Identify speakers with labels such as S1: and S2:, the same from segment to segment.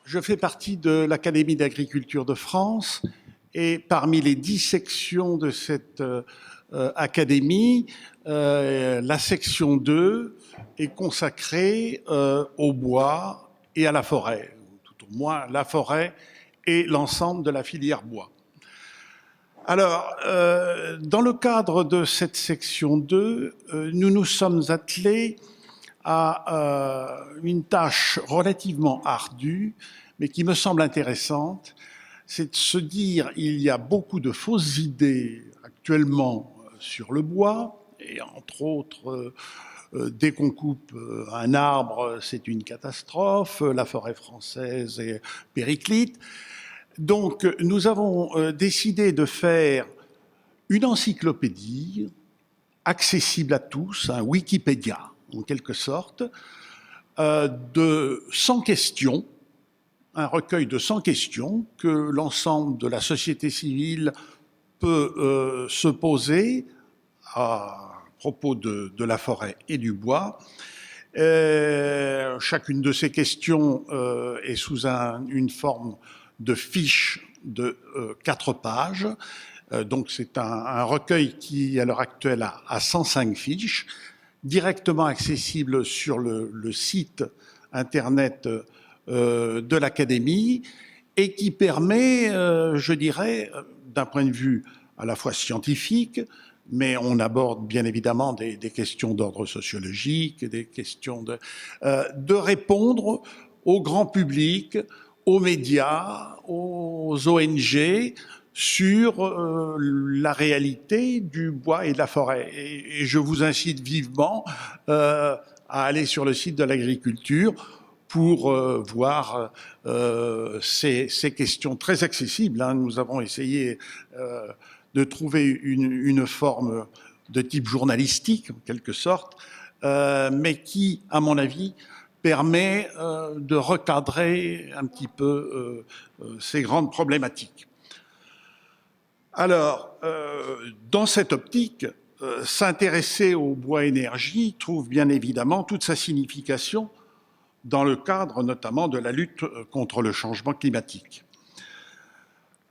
S1: Je fais partie de l'Académie d'agriculture de France et parmi les 10 sections de cette académie, la section 2 est consacrée au bois et à la forêt, tout au moins la forêt et l'ensemble de la filière bois. Alors, dans le cadre de cette section 2, nous nous sommes attelés à une tâche relativement ardue, mais qui me semble intéressante, c'est de se dire il y a beaucoup de fausses idées actuellement sur le bois, et entre autres, dès qu'on coupe un arbre, c'est une catastrophe, la forêt française est périclite. Donc, nous avons décidé de faire une encyclopédie accessible à tous, un Wikipédia, en quelque sorte, de 100 questions, un recueil de 100 questions que l'ensemble de la société civile peut se poser à propos de la forêt et du bois. Chacune de ces questions est sous une forme de fiche de 4 pages. Donc c'est un recueil qui, à l'heure actuelle, a 105 fiches, directement accessible sur le site internet de l'Académie et qui permet, je dirais, d'un point de vue à la fois scientifique, mais on aborde bien évidemment des questions d'ordre sociologique, des questions de répondre au grand public, aux médias, aux ONG, sur la réalité du bois et de la forêt. Et je vous incite vivement à aller sur le site de l'agriculture pour voir ces questions très accessibles. Nous avons essayé de trouver une forme de type journalistique, en quelque sorte, mais qui, à mon avis, permet de recadrer un petit peu ces grandes problématiques. Alors, dans cette optique, s'intéresser au bois énergie trouve bien évidemment toute sa signification dans le cadre notamment de la lutte contre le changement climatique.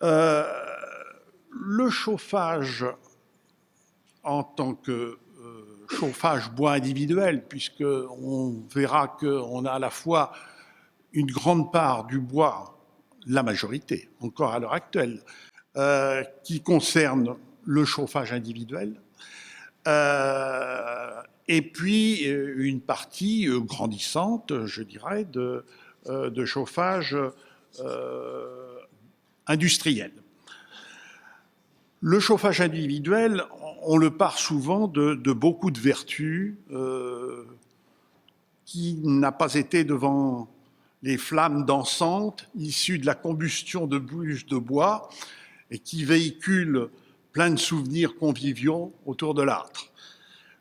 S1: Le chauffage en tant que chauffage bois individuel, puisqu'on verra qu'on a à la fois une grande part du bois, la majorité, encore à l'heure actuelle, qui concerne le chauffage individuel, et puis une partie grandissante, je dirais, de chauffage industriel. Le chauffage individuel, on le part souvent de beaucoup de vertus qui n'a pas été devant les flammes dansantes issues de la combustion de bûches de bois et qui véhiculent plein de souvenirs conviviaux autour de l'âtre.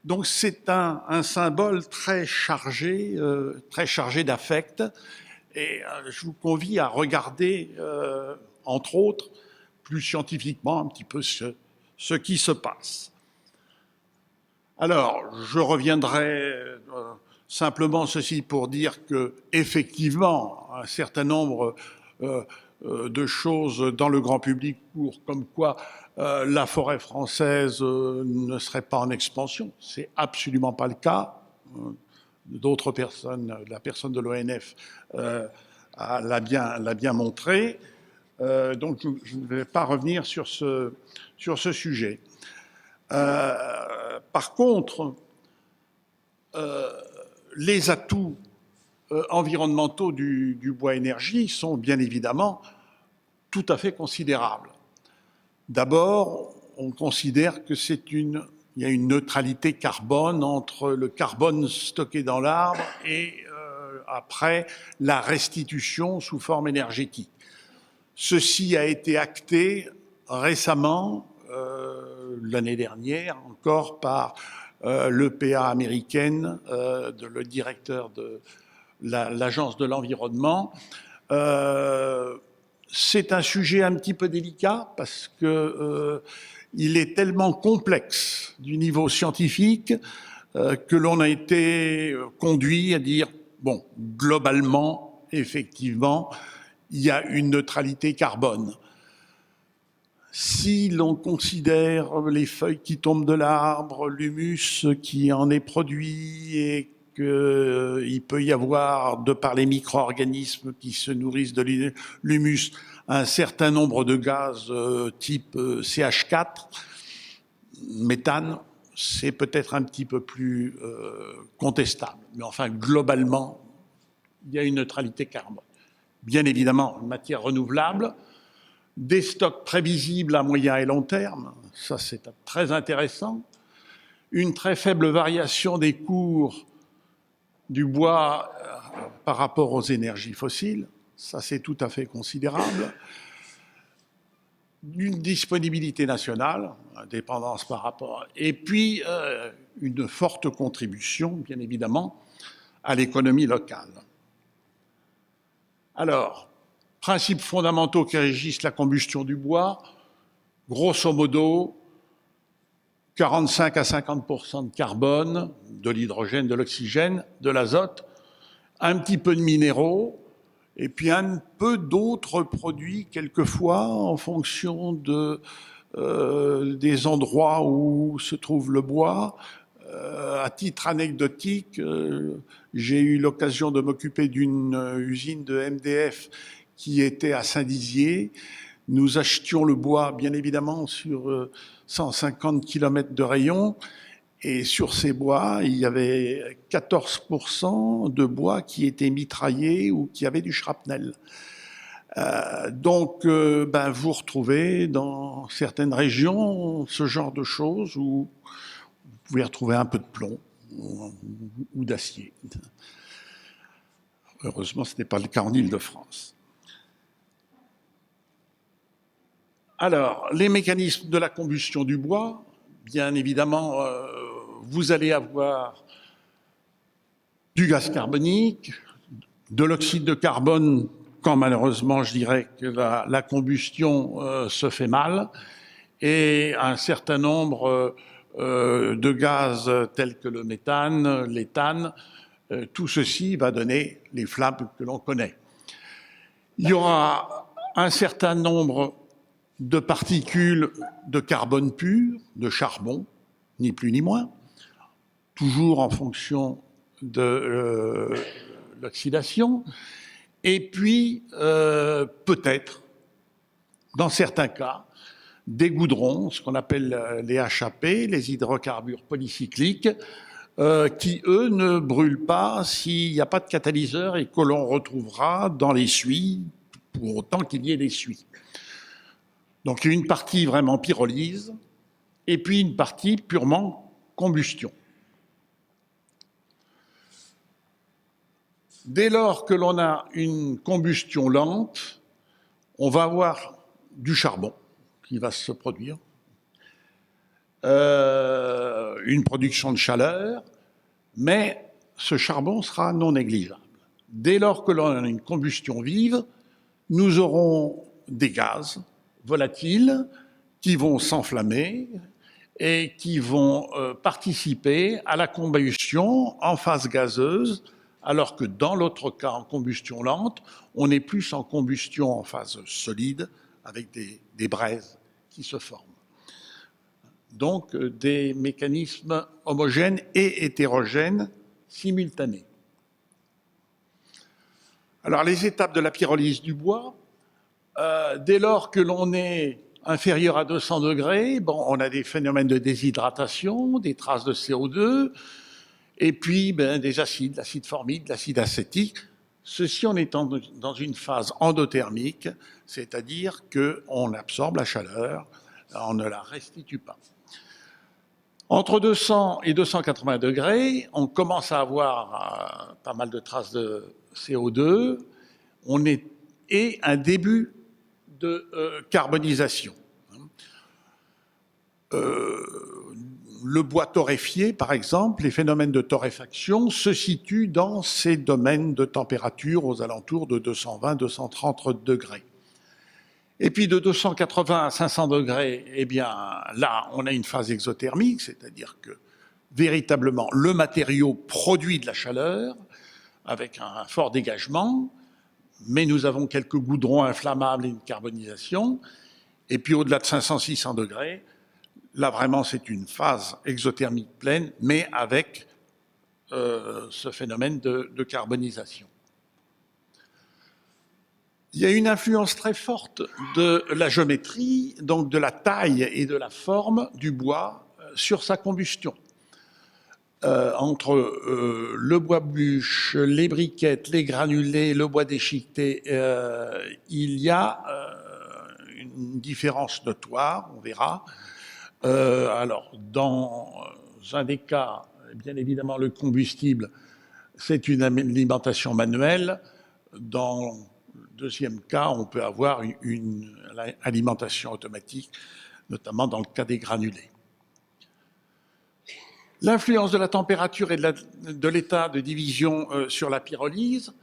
S1: Donc c'est un symbole très chargé d'affect, et je vous convie à regarder, entre autres, plus scientifiquement un petit peu ce qui se passe. Alors, je reviendrai simplement ceci pour dire que, effectivement, un certain nombre de choses dans le grand public comme quoi la forêt française ne serait pas en expansion. C'est absolument pas le cas. D'autres personnes, la personne de l'ONF l'a bien montré. Donc je ne vais pas revenir sur ce sujet. Par contre, les atouts environnementaux du bois énergie sont bien évidemment tout à fait considérables. D'abord, on considère que il y a une neutralité carbone entre le carbone stocké dans l'arbre et après la restitution sous forme énergétique. Ceci a été acté récemment, l'année dernière, encore par l'EPA américaine, le directeur de l'Agence de l'environnement. C'est un sujet un petit peu délicat parce que il est tellement complexe du niveau scientifique que l'on a été conduit à dire, bon, globalement, effectivement, il y a une neutralité carbone. Si l'on considère les feuilles qui tombent de l'arbre, l'humus qui en est produit et qu'il peut y avoir, de par les micro-organismes qui se nourrissent de l'humus, un certain nombre de gaz type CH4, méthane, c'est peut-être un petit peu plus contestable. Mais enfin, globalement, il y a une neutralité carbone. Bien évidemment, une matière renouvelable, des stocks prévisibles à moyen et long terme, ça c'est très intéressant, une très faible variation des cours du bois par rapport aux énergies fossiles, ça c'est tout à fait considérable, une disponibilité nationale, indépendance par rapport, et puis une forte contribution, bien évidemment, à l'économie locale. Alors, principes fondamentaux qui régissent la combustion du bois, grosso modo, 45 à 50% de carbone, de l'hydrogène, de l'oxygène, de l'azote, un petit peu de minéraux, et puis un peu d'autres produits, quelquefois, en fonction des endroits où se trouve le bois. À titre anecdotique, j'ai eu l'occasion de m'occuper d'une usine de MDF qui était à Saint-Dizier. Nous achetions le bois, bien évidemment, sur 150 km de rayon. Et sur ces bois, il y avait 14% de bois qui étaient mitraillés ou qui avaient du shrapnel. Donc, vous retrouvez dans certaines régions ce genre de choses où vous pouvez retrouver un peu de plomb ou d'acier. Heureusement, ce n'est pas le cas en Île-de-France. Alors, les mécanismes de la combustion du bois, bien évidemment, vous allez avoir du gaz carbonique, de l'oxyde de carbone, quand malheureusement, je dirais que la combustion se fait mal, et un certain nombre de gaz tels que le méthane, l'éthane, tout ceci va donner les flammes que l'on connaît. Il y aura un certain nombre de particules de carbone pur, de charbon, ni plus ni moins, toujours en fonction de l'oxydation, et puis peut-être, dans certains cas, des goudrons, ce qu'on appelle les HAP, les hydrocarbures polycycliques, qui, eux, ne brûlent pas s'il n'y a pas de catalyseur et que l'on retrouvera dans les suies, pour autant qu'il y ait des suies. Donc il y a une partie vraiment pyrolyse et puis une partie purement combustion. Dès lors que l'on a une combustion lente, on va avoir du charbon qui va se produire, une production de chaleur, mais ce charbon sera non négligeable. Dès lors que l'on a une combustion vive, nous aurons des gaz volatiles qui vont s'enflammer et qui vont participer à la combustion en phase gazeuse, alors que dans l'autre cas, en combustion lente, on est plus en combustion en phase solide, avec des braises qui se forment. Donc, des mécanismes homogènes et hétérogènes simultanés. Alors, les étapes de la pyrolyse du bois, dès lors que l'on est inférieur à 200 degrés, on a des phénomènes de déshydratation, des traces de CO2, et puis des acides, l'acide formique, l'acide acétique. Ceci en étant dans une phase endothermique, c'est-à-dire qu'on absorbe la chaleur, on ne la restitue pas. Entre 200 et 280 degrés, on commence à avoir pas mal de traces de CO2, et un début de carbonisation. Le bois torréfié, par exemple, les phénomènes de torréfaction se situent dans ces domaines de température aux alentours de 220-230 degrés. Et puis de 280 à 500 degrés, eh bien là, on a une phase exothermique, c'est-à-dire que véritablement le matériau produit de la chaleur avec un fort dégagement, mais nous avons quelques goudrons inflammables et une carbonisation. Et puis au-delà de 500-600 degrés, là vraiment c'est une phase exothermique pleine, mais avec ce phénomène de carbonisation. Il y a une influence très forte de la géométrie, donc de la taille et de la forme du bois sur sa combustion. Entre le bois bûche, les briquettes, les granulés, le bois déchiqueté, il y a une différence notoire, on verra. Alors, dans un des cas, bien évidemment, le combustible, c'est une alimentation manuelle. Dans le deuxième cas, on peut avoir une alimentation automatique, notamment dans le cas des granulés. L'influence de la température et de l'état de division sur la pyrolyse.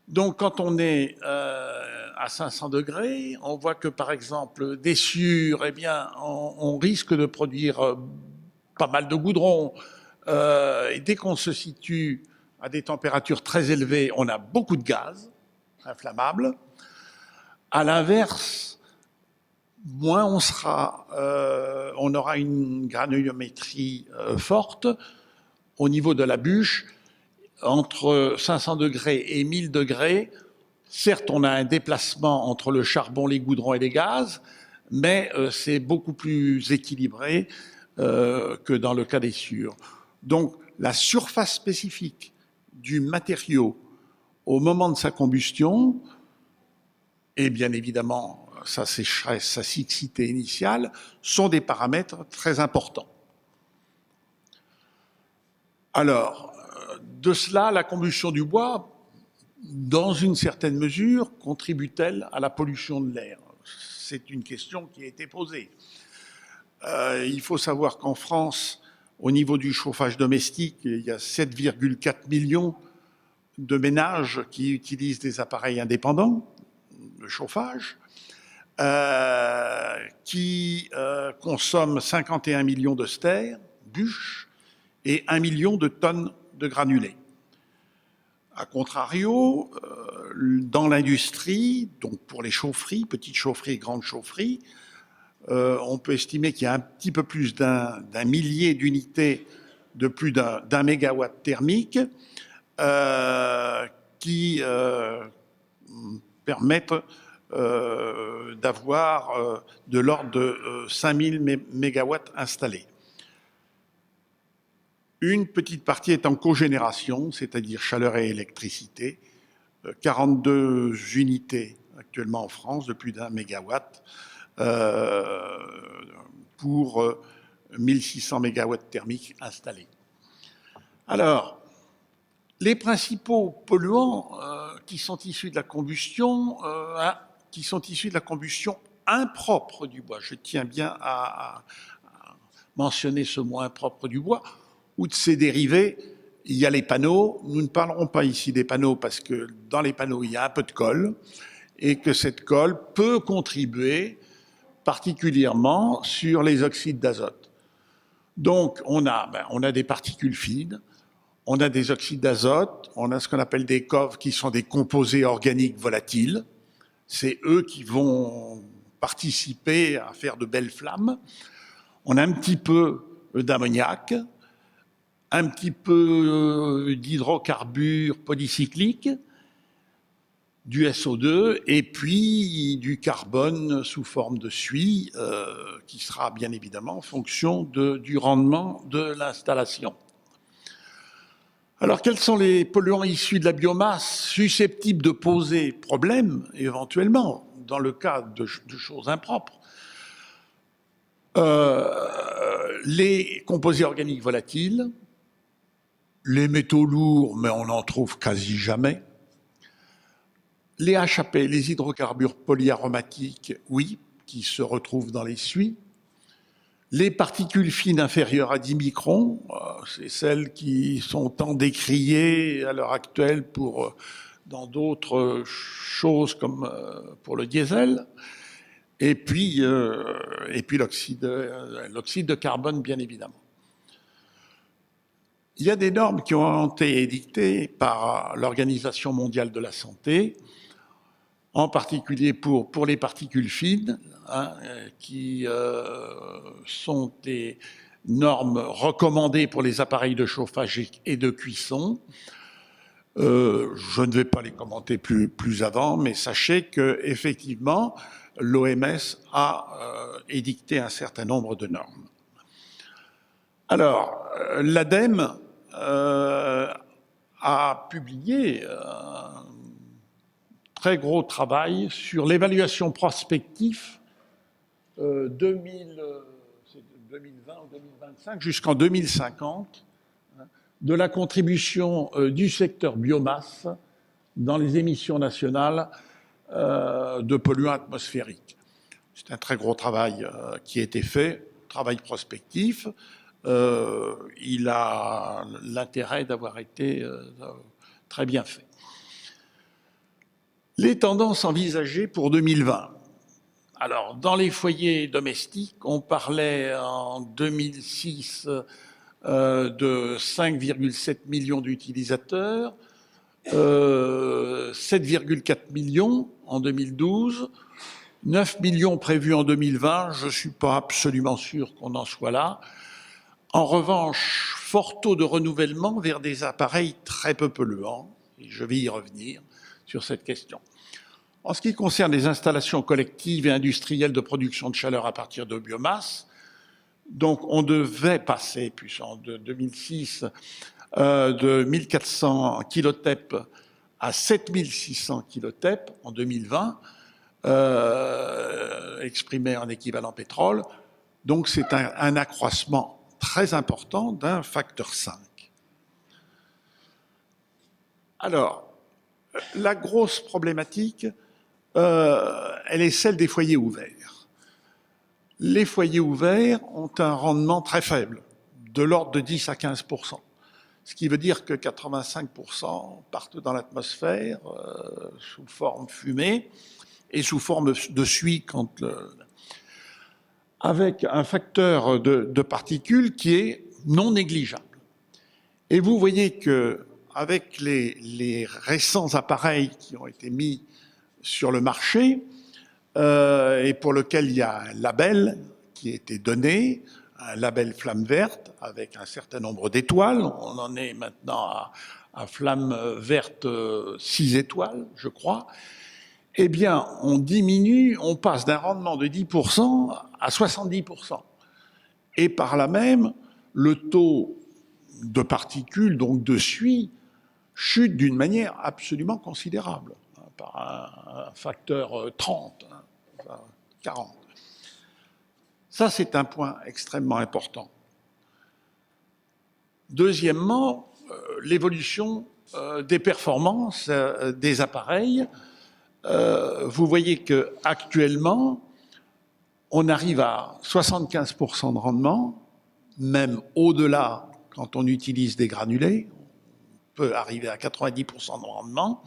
S1: Donc, quand on est à 500 degrés, on voit que, par exemple, des sciures, eh bien, on risque de produire pas mal de goudron. Et dès qu'on se situe à des températures très élevées, on a beaucoup de gaz inflammables. À l'inverse, moins on aura une granulométrie forte au niveau de la bûche. Entre 500 degrés et 1000 degrés, certes, on a un déplacement entre le charbon, les goudrons et les gaz, mais c'est beaucoup plus équilibré que dans le cas des sciures. Donc, la surface spécifique du matériau au moment de sa combustion, et bien évidemment sa sécheresse, sa siccité initiale, sont des paramètres très importants. Alors, de cela, la combustion du bois, dans une certaine mesure, contribue-t-elle à la pollution de l'air? C'est une question qui a été posée. Il faut savoir qu'en France, au niveau du chauffage domestique, il y a 7,4 millions de ménages qui utilisent des appareils indépendants de chauffage, qui consomment 51 millions de stères, bûches, et 1 million de tonnes de granulés. A contrario, dans l'industrie, donc pour les chaufferies, petites chaufferies, grandes chaufferies, on peut estimer qu'il y a un petit peu plus d'un millier d'unités de plus d'un mégawatt thermique qui permettent d'avoir de l'ordre de 5000 mégawatts installés. Une petite partie est en cogénération, c'est-à-dire chaleur et électricité. 42 unités actuellement en France de plus d'un mégawatt pour 1600 mégawatts thermiques installés. Alors, les principaux polluants qui sont issus de la combustion, impropre du bois, je tiens bien à mentionner ce mot impropre du bois, ou de ses dérivés, il y a les panneaux. Nous ne parlerons pas ici des panneaux parce que dans les panneaux, il y a un peu de colle et que cette colle peut contribuer particulièrement sur les oxydes d'azote. Donc, on a des particules fines, on a des oxydes d'azote, on a ce qu'on appelle des COV qui sont des composés organiques volatiles. C'est eux qui vont participer à faire de belles flammes. On a un petit peu d'ammoniac, un petit peu d'hydrocarbures polycycliques, du SO2 et puis du carbone sous forme de suie qui sera bien évidemment en fonction du rendement de l'installation. Alors quels sont les polluants issus de la biomasse susceptibles de poser problème éventuellement dans le cas de choses impropres? Les composés organiques volatiles, les métaux lourds, mais on en trouve quasi jamais. Les HAP, les hydrocarbures polyaromatiques, oui, qui se retrouvent dans les suies. Les particules fines inférieures à 10 microns, c'est celles qui sont tant décriées à l'heure actuelle dans d'autres choses comme pour le diesel. Et puis l'oxyde de carbone, bien évidemment. Il y a des normes qui ont été édictées par l'Organisation mondiale de la santé en particulier pour les particules fines, hein, qui sont des normes recommandées pour les appareils de chauffage et de cuisson. Je ne vais pas les commenter plus avant, mais sachez que effectivement, l'OMS a édicté un certain nombre de normes. Alors, l'ADEME a publié un très gros travail sur l'évaluation prospective 2020 ou 2025 jusqu'en 2050 de la contribution du secteur biomasse dans les émissions nationales de polluants atmosphériques. C'est un très gros travail qui a été fait, travail prospectif. Il a l'intérêt d'avoir été très bien fait. Les tendances envisagées pour 2020. Alors, dans les foyers domestiques, on parlait en 2006 de 5,7 millions d'utilisateurs, 7,4 millions en 2012, 9 millions prévus en 2020. Je ne suis pas absolument sûr qu'on en soit là. En revanche, fort taux de renouvellement vers des appareils très peu polluants, et je vais y revenir sur cette question. En ce qui concerne les installations collectives et industrielles de production de chaleur à partir de biomasse, donc on devait passer, puis en 2006, de 1400 kilotep à 7600 kilotep en 2020, exprimé en équivalent pétrole. Donc c'est un accroissement très important d'un facteur 5. Alors, la grosse problématique, elle est celle des foyers ouverts. Les foyers ouverts ont un rendement très faible, de l'ordre de 10 à 15%. Ce qui veut dire que 85% partent dans l'atmosphère sous forme fumée et sous forme de suie avec un facteur de particules qui est non négligeable. Et vous voyez que avec les récents appareils qui ont été mis sur le marché et pour lequel il y a un label qui a été donné, un label flamme verte avec un certain nombre d'étoiles. On en est maintenant à flamme verte 6 étoiles, je crois. Eh bien, on diminue, on passe d'un rendement de 10% à 70%. Et par là même, le taux de particules, donc de suie, chute d'une manière absolument considérable, par un facteur 30, 40. Ça, c'est un point extrêmement important. Deuxièmement, l'évolution des performances des appareils. Vous voyez qu'actuellement, on arrive à 75% de rendement, même au-delà quand on utilise des granulés. On peut arriver à 90% de rendement,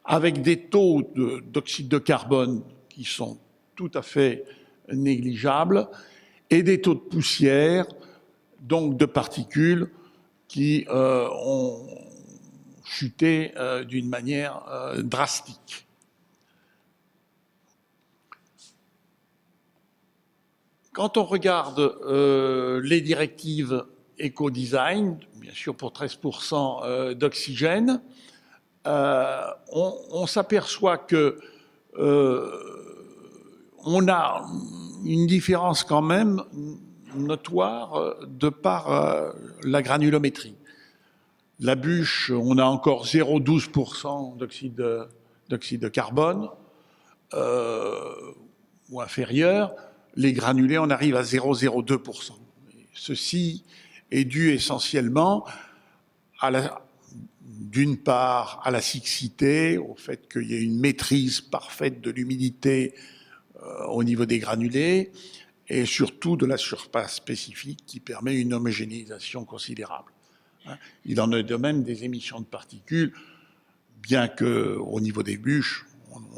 S1: avec des taux d'oxyde de carbone qui sont tout à fait négligeables et des taux de poussière, donc de particules, qui ont chuté d'une manière drastique. Quand on regarde les directives éco-design, bien sûr pour 13% d'oxygène, on s'aperçoit que on a une différence quand même notoire de par la granulométrie. La bûche, on a encore 0,12% d'oxyde de carbone ou inférieur. Les granulés, on arrive à 0,02%. Ceci est dû essentiellement d'une part à la siccité, au fait qu'il y ait une maîtrise parfaite de l'humidité au niveau des granulés, et surtout de la surface spécifique qui permet une homogénéisation considérable. Il en est de même des émissions de particules, bien qu'au niveau des bûches,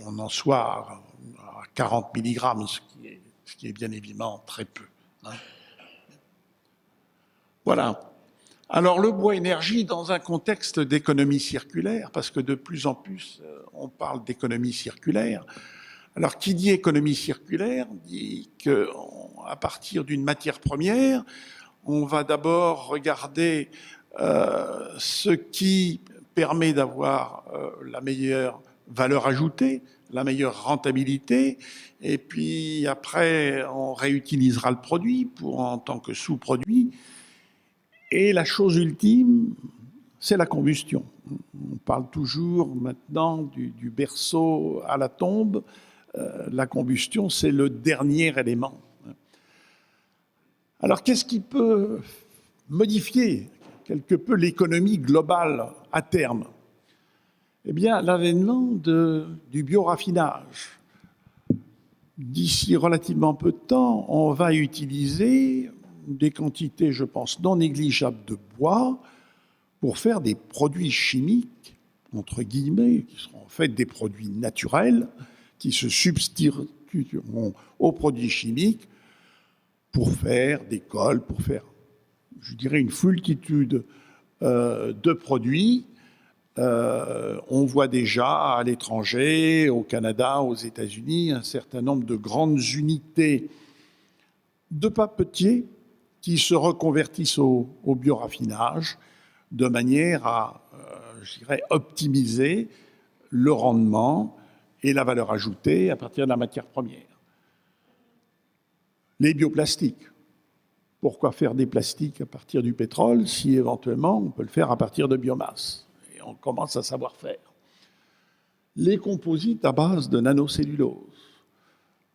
S1: on en soit à 40 mg, ce qui est bien évidemment très peu. Voilà. Alors le bois énergie dans un contexte d'économie circulaire, parce que de plus en plus on parle d'économie circulaire. Alors qui dit économie circulaire dit qu'à partir d'une matière première, on va d'abord regarder ce qui permet d'avoir la meilleure valeur ajoutée, la meilleure rentabilité, et puis après on réutilisera le produit en tant que sous-produit. Et la chose ultime, c'est la combustion. On parle toujours maintenant du berceau à la tombe. La combustion, c'est le dernier élément. Alors, qu'est-ce qui peut modifier quelque peu l'économie globale à terme? Eh bien, l'avènement du bioraffinage. D'ici relativement peu de temps, on va utiliser des quantités, je pense, non négligeables de bois pour faire des produits chimiques, entre guillemets, qui seront en fait des produits naturels, qui se substitueront aux produits chimiques pour faire des cols, pour faire, je dirais, une foultitude de produits. On voit déjà à l'étranger, au Canada, aux États-Unis, un certain nombre de grandes unités de papetiers qui se reconvertissent au bioraffinage de manière à, je dirais, optimiser le rendement et la valeur ajoutée à partir de la matière première. Les bioplastiques. Pourquoi faire des plastiques à partir du pétrole si éventuellement on peut le faire à partir de biomasse? Et on commence à savoir faire. Les composites à base de nanocellulose.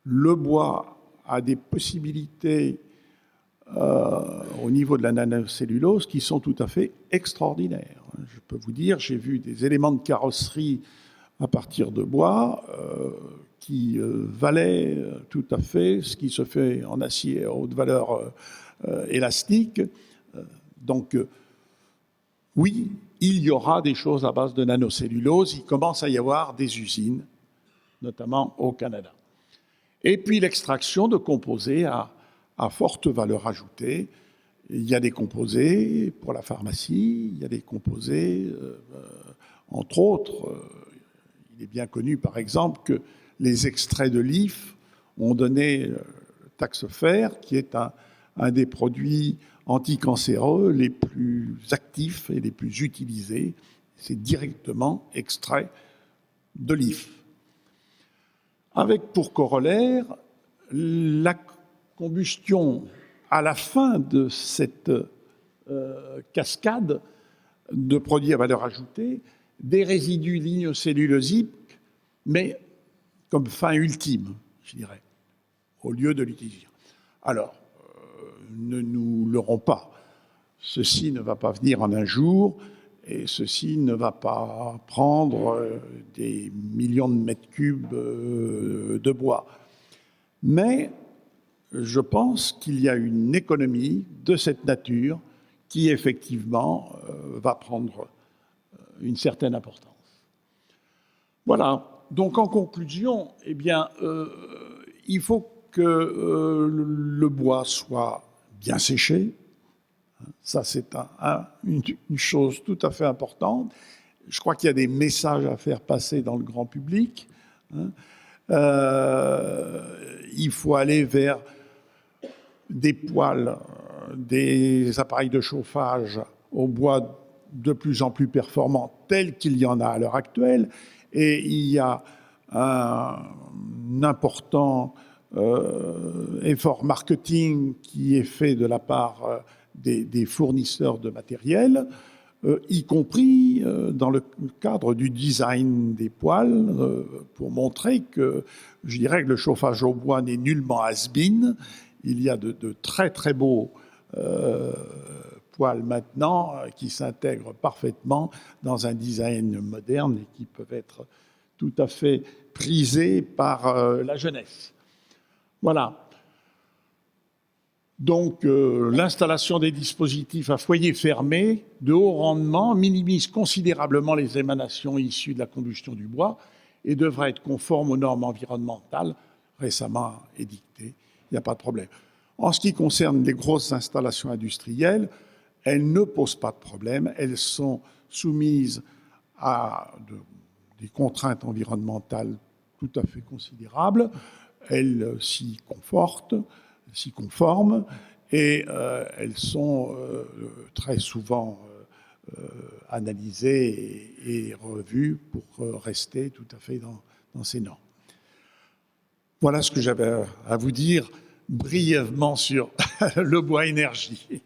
S1: Le bois a des possibilités au niveau de la nanocellulose qui sont tout à fait extraordinaires. Je peux vous dire, j'ai vu des éléments de carrosserie à partir de bois qui valaient tout à fait ce qui se fait en acier à haute valeur élastique. Donc, oui, il y aura des choses à base de nanocellulose. Il commence à y avoir des usines, notamment au Canada. Et puis l'extraction de composés à forte valeur ajoutée. Il y a des composés pour la pharmacie, il y a des composés, entre autres, il est bien connu par exemple que les extraits de l'IF ont donné le taxofer, qui est un des produits anticancéreux les plus actifs et les plus utilisés. C'est directement extrait de l'IF. Avec pour corollaire la combustion à la fin de cette cascade de produits à valeur ajoutée, des résidus lignocellulosiques, mais comme fin ultime, je dirais, au lieu de l'utiliser. Alors, ne nous leurrons pas, ceci ne va pas venir en un jour, et ceci ne va pas prendre des millions de mètres cubes de bois. Mais je pense qu'il y a une économie de cette nature qui, effectivement, va prendre une certaine importance. Voilà. Donc, en conclusion, eh bien, il faut que le bois soit bien séché. Ça, c'est une chose tout à fait importante. Je crois qu'il y a des messages à faire passer dans le grand public. Il faut aller vers des poêles, des appareils de chauffage au bois de plus en plus performants, tels qu'il y en a à l'heure actuelle. Et il y a un important effort marketing qui est fait de la part des fournisseurs de matériel, y compris dans le cadre du design des poêles, pour montrer que, je dirais que le chauffage au bois n'est nullement has-been. Il y a de très très beaux poêles maintenant qui s'intègrent parfaitement dans un design moderne et qui peuvent être tout à fait prisés par la jeunesse. Voilà. Donc, l'installation des dispositifs à foyer fermé de haut rendement minimise considérablement les émanations issues de la combustion du bois et devrait être conforme aux normes environnementales récemment édictées. Il n'y a pas de problème. En ce qui concerne les grosses installations industrielles, elles ne posent pas de problème, elles sont soumises à des contraintes environnementales tout à fait considérables, elles s'y conforment, et elles sont très souvent analysées et revues pour rester tout à fait dans ces normes. Voilà ce que j'avais à vous dire brièvement sur le bois énergie.